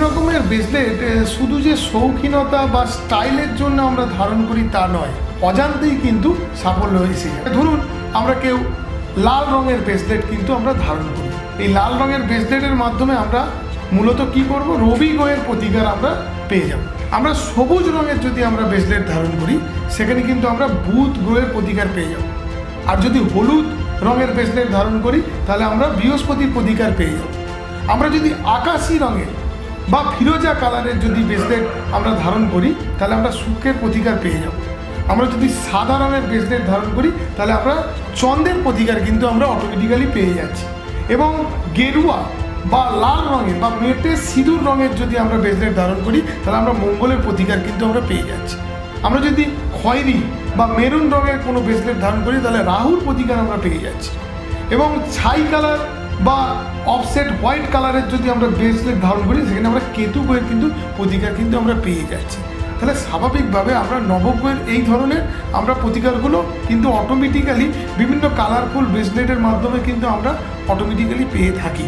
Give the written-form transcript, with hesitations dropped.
রকমের ব্রেসলেট শুধু যে শৌখিনতা বা স্টাইলের জন্য আমরা ধারণ করি তা নয়, অজান্তেই কিন্তু সাফল্য এসে যায়। ধরুন আমরা কেউ লাল রঙের ব্রেসলেট কিন্তু আমরা ধারণ করি। এই লাল রঙের ব্রেসলেটের মাধ্যমে আমরা মূলত কি করব, রবি গ্রহের প্রতিকার আমরা পেয়ে যাব। আমরা সবুজ রঙের যদি আমরা ব্রেসলেট ধারণ করি সেখানে কিন্তু আমরা বুধ গ্রহের প্রতিকার পেয়ে যাব। আর যদি হলুদ রঙের ব্রেসলেট ধারণ করি তাহলে আমরা বৃহস্পতির প্রতিকার পেয়ে যাব। আমরা যদি আকাশি রঙের বা ফিরোজা কালারের যদি ব্রেসলেট আমরা ধারণ করি তাহলে আমরা শুক্রের প্রতিকার পেয়ে যাব। আমরা যদি সাদা রঙের ব্রেসলেট ধারণ করি তাহলে আমরা চন্দ্রের প্রতিকার কিন্তু আমরা অটোমেটিক্যালি পেয়ে যাচ্ছি। এবং গেরুয়া বা লাল রঙের বা মেটে সিঁদুর রঙের যদি আমরা ব্রেসলেট ধারণ করি তাহলে আমরা মঙ্গলের প্রতিকার কিন্তু আমরা পেয়ে যাচ্ছি। আমরা যদি খয়েরি বা মেরুন রঙের কোনো ব্রেসলেট ধারণ করি তাহলে রাহুর প্রতিকার আমরা পেয়ে যাচ্ছি। এবং ছাই কালার বা অফসেট হোয়াইট কালারের যদি আমরা ব্রেসলেট ধারণ করি সেখানে আমরা কেতু গ্রহের কিন্তু প্রতিকার কিন্তু আমরা পেয়ে যাচ্ছি। তাহলে স্বাভাবিকভাবে আমরা নবগ্রহের এই ধরনের আমরা প্রতিকারগুলো কিন্তু অটোমেটিক্যালি বিভিন্ন কালারফুল ব্রেসলেটের মাধ্যমে কিন্তু আমরা অটোমেটিক্যালি পেয়ে থাকি।